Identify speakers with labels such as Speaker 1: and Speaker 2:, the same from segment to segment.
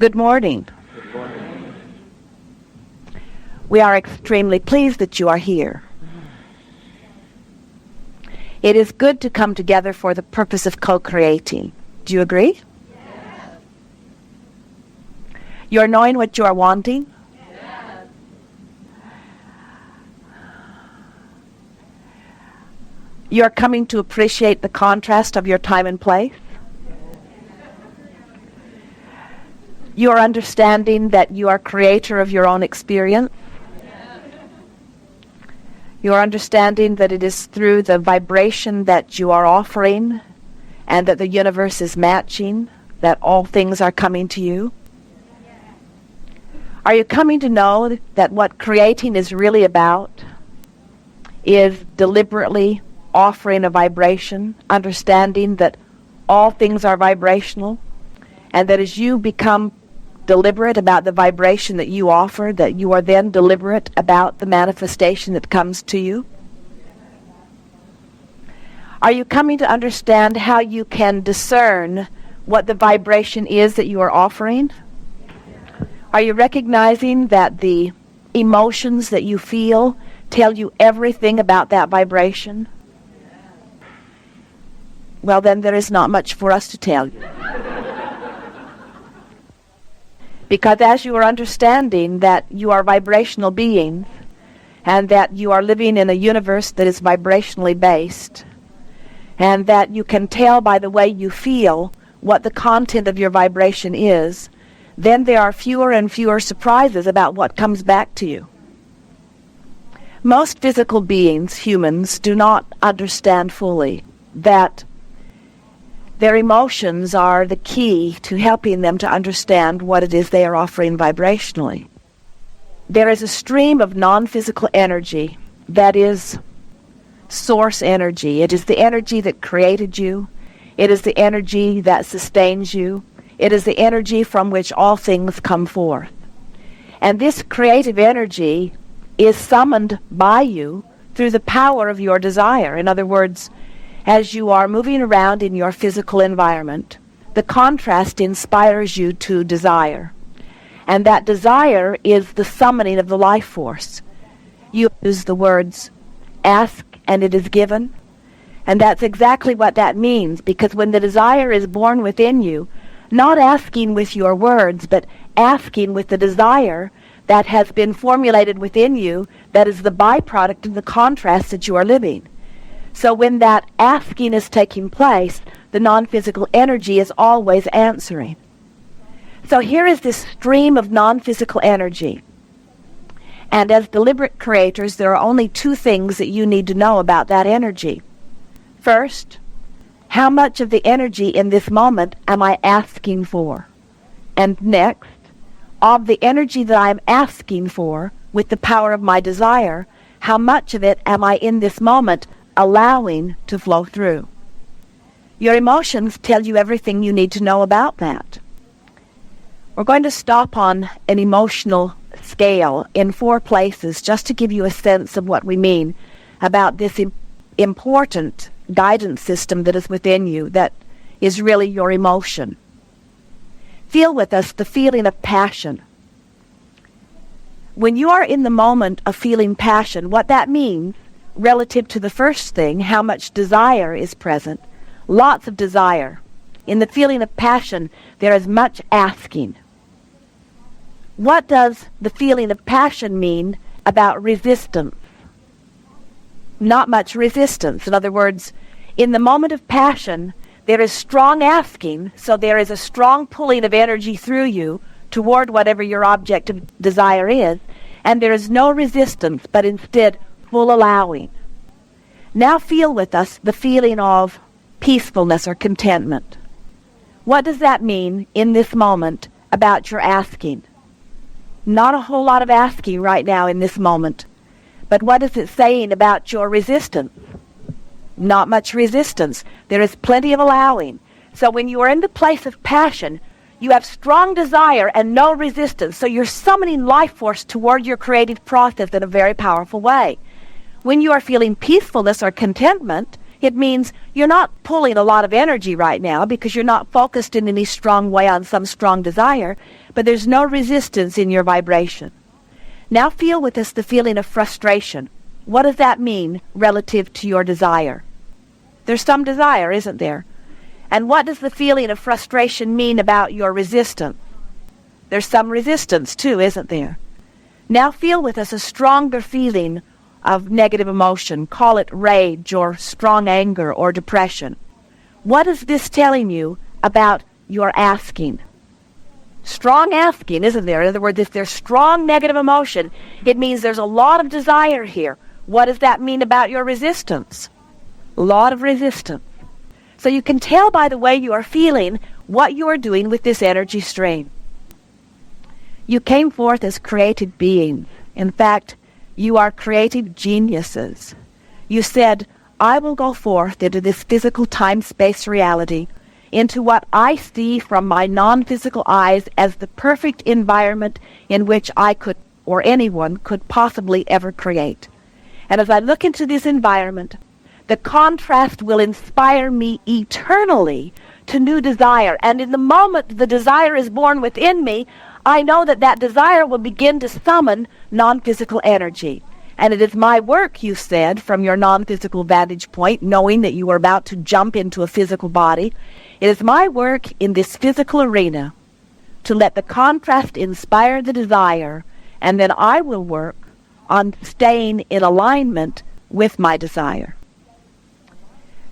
Speaker 1: Good morning.
Speaker 2: Good morning.
Speaker 1: We are extremely pleased that you are here. It is good to come together for the purpose of co-creating. Do you agree?
Speaker 2: Yes.
Speaker 1: You're knowing what you are wanting?
Speaker 2: Yes.
Speaker 1: You're coming to appreciate the contrast of your time and place? You are understanding that you are creator of your own experience? You are understanding that it is through the vibration that you are offering and that the universe is matching, that all things are coming to you? Are you coming to know that what creating is really about is deliberately offering a vibration, understanding that all things are vibrational, and that as you become deliberate about the vibration that you offer, that you are then deliberate about the manifestation that comes to you? Are you coming to understand how you can discern what the vibration is that you are offering? Are you recognizing that the emotions that you feel tell you everything about that vibration? Well, then there is not much for us to tell you. Because as you are understanding that you are vibrational beings and that you are living in a universe that is vibrationally based, and that you can tell by the way you feel what the content of your vibration is, then there are fewer and fewer surprises about what comes back to you. Most physical beings, humans, do not understand fully that their emotions are the key to helping them to understand what it is they are offering vibrationally. There is a stream of non-physical energy that is source energy. It is the energy that created you. It is the energy that sustains you. It is the energy from which all things come forth. And this creative energy is summoned by you through the power of your desire. In other words, as you are moving around in your physical environment, the contrast inspires you to desire. And that desire is the summoning of the life force. You use the words, ask and it is given. And that's exactly what that means, because when the desire is born within you, not asking with your words, but asking with the desire that has been formulated within you, that is the byproduct of the contrast that you are living. So when that asking is taking place, the non-physical energy is always answering. So here is this stream of non-physical energy. And as deliberate creators, there are only two things that you need to know about that energy. First, how much of the energy in this moment am I asking for? And next, of the energy that I'm asking for with the power of my desire, how much of it am I in this moment allowing to flow through? Your emotions tell you everything you need to know about that. We're going to stop on an emotional scale in 4 places just to give you a sense of what we mean about this important guidance system that is within you, that is really your emotion. Feel with us the feeling of passion. When you are in the moment of feeling passion, what that means relative to the first thing, how much desire is present, lots of desire. In the feeling of passion, there is much asking. What does the feeling of passion mean about resistance? Not much resistance. In other words, in the moment of passion, there is strong asking, so there is a strong pulling of energy through you toward whatever your object of desire is, and there is no resistance, but instead full allowing. Now feel with us the feeling of peacefulness or contentment. What does that mean in this moment about your asking? Not a whole lot of asking right now in this moment. But what is it saying about your resistance? Not much resistance. There is plenty of allowing. So when you are in the place of passion, you have strong desire and no resistance. So you're summoning life force toward your creative process in a very powerful way. When you are feeling peacefulness or contentment, It means you're not pulling a lot of energy right now because you're not focused in any strong way on some strong desire, but there's no resistance in your vibration. Now feel with us the feeling of frustration. What does that mean relative to your desire? There's some desire, isn't there? And what does the feeling of frustration mean about your resistance? There's some resistance too, isn't there? Now feel with us a stronger feeling of negative emotion. Call it rage or strong anger or depression. What is this telling you about your asking? Strong asking, isn't there? In other words, if there's strong negative emotion, it means there's a lot of desire here. What does that mean about your resistance? A lot of resistance. So you can tell by the way you are feeling what you are doing with this energy stream. You came forth as created beings. In fact, you are creative geniuses. You said, I will go forth into this physical time-space reality, into what I see from my non-physical eyes as the perfect environment in which I could, or anyone could possibly ever create. And as I look into this environment, the contrast will inspire me eternally to new desire. And in the moment the desire is born within me, I know that that desire will begin to summon non-physical energy. And it is my work, you said, from your non-physical vantage point, knowing that you are about to jump into a physical body. It is my work in this physical arena to let the contrast inspire the desire, and then I will work on staying in alignment with my desire.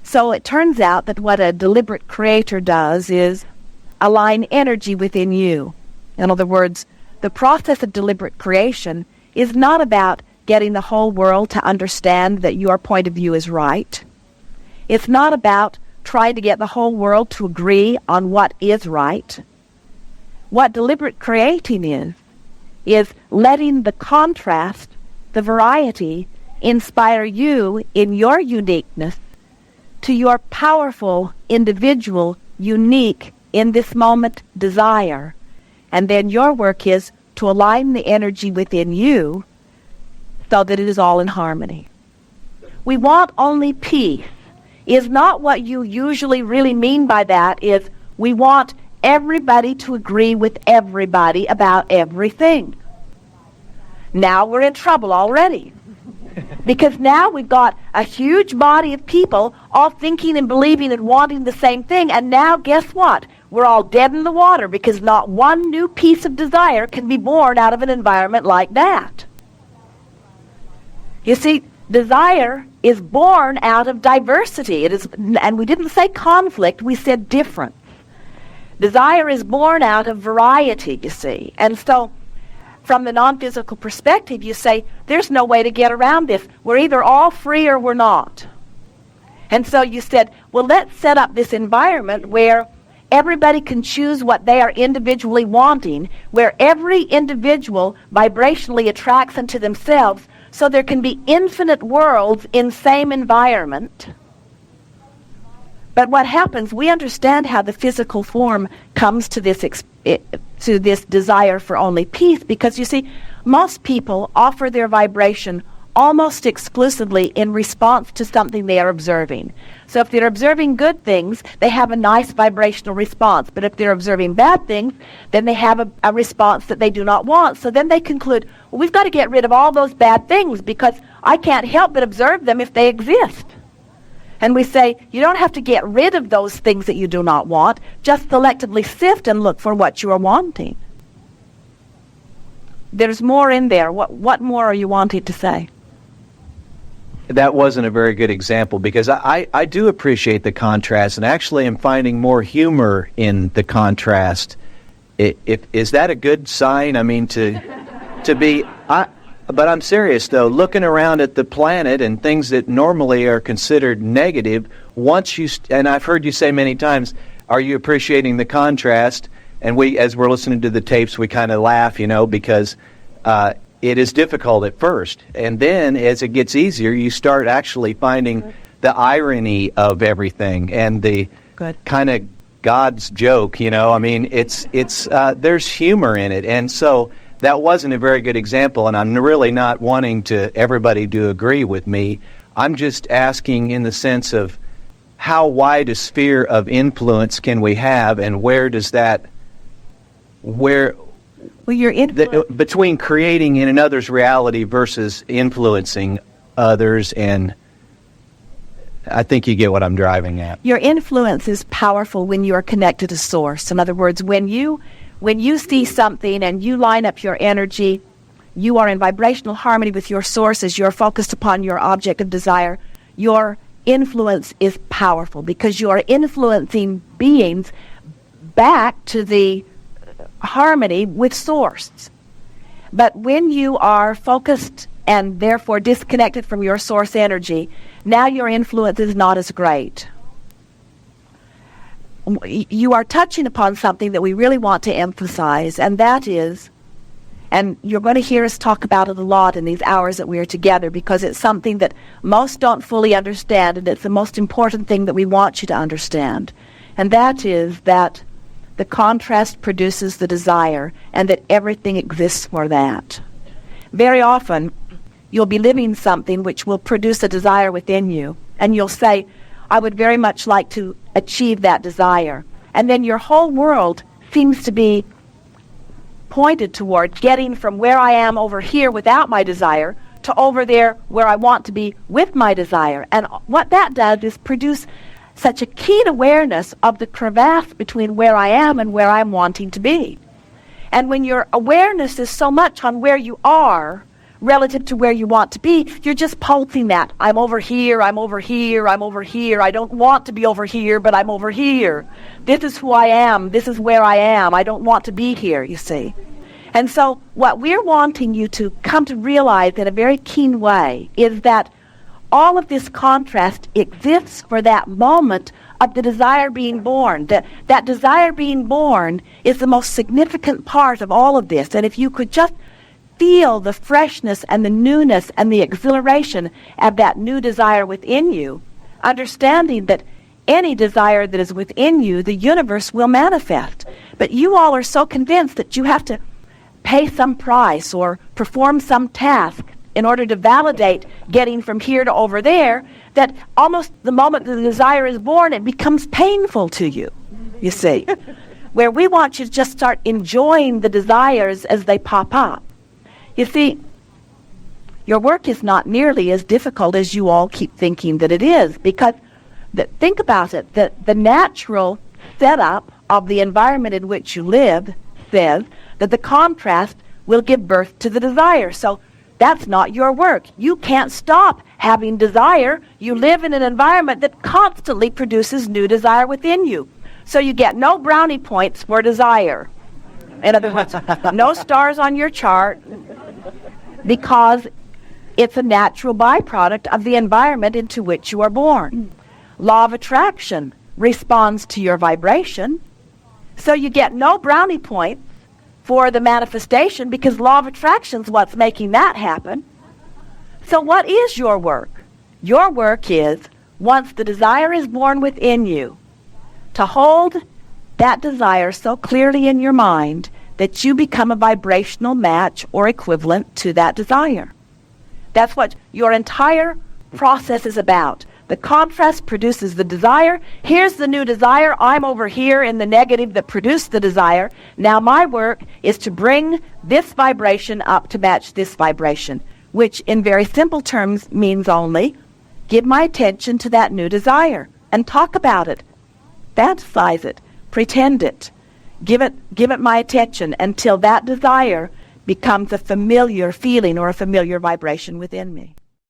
Speaker 1: So it turns out that what a deliberate creator does is align energy within you. In other words, the process of deliberate creation is not about getting the whole world to understand that your point of view is right. It's not about trying to get the whole world to agree on what is right. What deliberate creating is letting the contrast, the variety, inspire you in your uniqueness to your powerful, individual, unique, in this moment desire. And then your work is to align the energy within you so that it is all in harmony. We want only peace. Is not what you usually really mean by that is we want everybody to agree with everybody about everything. Now we're in trouble already. Because now we've got a huge body of people all thinking and believing and wanting the same thing, and now guess what? We're all dead in the water because not one new piece of desire can be born out of an environment like that. You see, desire is born out of diversity. It is, and we didn't say conflict, we said difference. Desire is born out of variety, you see. And so from the non-physical perspective, you say, there's no way to get around this. We're either all free or we're not. And so you said, well, let's set up this environment where everybody can choose what they are individually wanting, where every individual vibrationally attracts unto themselves, so there can be infinite worlds in same environment. But what happens, we understand how the physical form comes to this desire for only peace, because you see, most people offer their vibration almost exclusively in response to something they are observing. So if they're observing good things, they have a nice vibrational response. But if they're observing bad things, then they have a response that they do not want. So then they conclude, well, we've got to get rid of all those bad things because I can't help but observe them if they exist. And we say, you don't have to get rid of those things that you do not want. Just selectively sift and look for what you are wanting. There's more in there. What more are you wanting to say?
Speaker 3: That wasn't a very good example, because I do appreciate the contrast, and actually am finding more humor in the contrast. Is that a good sign? I mean, to be... But I'm serious, though. Looking around at the planet and things that normally are considered negative, once you... and I've heard you say many times, are you appreciating the contrast? And we, as we're listening to the tapes, we kind of laugh, because it is difficult at first. And then, as it gets easier, you start actually finding the irony of everything and the kind of God's joke, I mean, it's there's humor in it. And so... that wasn't a very good example, and I'm really not wanting everybody to agree with me. I'm just asking in the sense of how wide a sphere of influence can we have, and where does that, where,
Speaker 1: Well, your influence.
Speaker 3: between creating in another's reality versus influencing others, and I think you get what I'm driving at.
Speaker 1: Your influence is powerful when you are connected to Source. In other words, when you see something and you line up your energy, you are in vibrational harmony with your Source as you're focused upon your object of desire. Your influence is powerful because you are influencing beings back to the harmony with Source. But when you are focused and therefore disconnected from your Source energy, now your influence is not as great. You are touching upon something that we really want to emphasize, and that is, and you're going to hear us talk about it a lot in these hours that we are together, because it's something that most don't fully understand, and it's the most important thing that we want you to understand. And that is that the contrast produces the desire, and that everything exists for that. Very often, you'll be living something which will produce a desire within you, and you'll say, I would very much like to achieve that desire. And then your whole world seems to be pointed toward getting from where I am over here without my desire to over there where I want to be with my desire. And what that does is produce such a keen awareness of the crevasse between where I am and where I'm wanting to be. And when your awareness is so much on where you are relative to where you want to be, you're just pulsing that. I'm over here, I'm over here, I'm over here. I don't want to be over here, but I'm over here. This is who I am. This is where I am. I don't want to be here, you see. And so what we're wanting you to come to realize in a very keen way is that all of this contrast exists for that moment of the desire being born. That desire being born is the most significant part of all of this. And if you could just feel the freshness and the newness and the exhilaration of that new desire within you, understanding that any desire that is within you, the universe will manifest. But you all are so convinced that you have to pay some price or perform some task in order to validate getting from here to over there, that almost the moment the desire is born, it becomes painful to you, you see. Where we want you to just start enjoying the desires as they pop up. You see, your work is not nearly as difficult as you all keep thinking that it is, because think about it, the natural setup of the environment in which you live says that the contrast will give birth to the desire. So that's not your work. You can't stop having desire. You live in an environment that constantly produces new desire within you. So you get no brownie points for desire. In other words, no stars on your chart, because it's a natural byproduct of the environment into which you are born. Law of attraction responds to your vibration, so you get no brownie points for the manifestation, because law of attraction is what's making that happen. So what is your work? Your work is, once the desire is born within you, to hold that desire so clearly in your mind that you become a vibrational match or equivalent to that desire. That's what your entire process is about. The contrast produces the desire. Here's the new desire. I'm over here in the negative that produced the desire. Now my work is to bring this vibration up to match this vibration, which in very simple terms means only give my attention to that new desire and talk about it. Fantasize it. Pretend it. Give it my attention until that desire becomes a familiar feeling or a familiar vibration within me.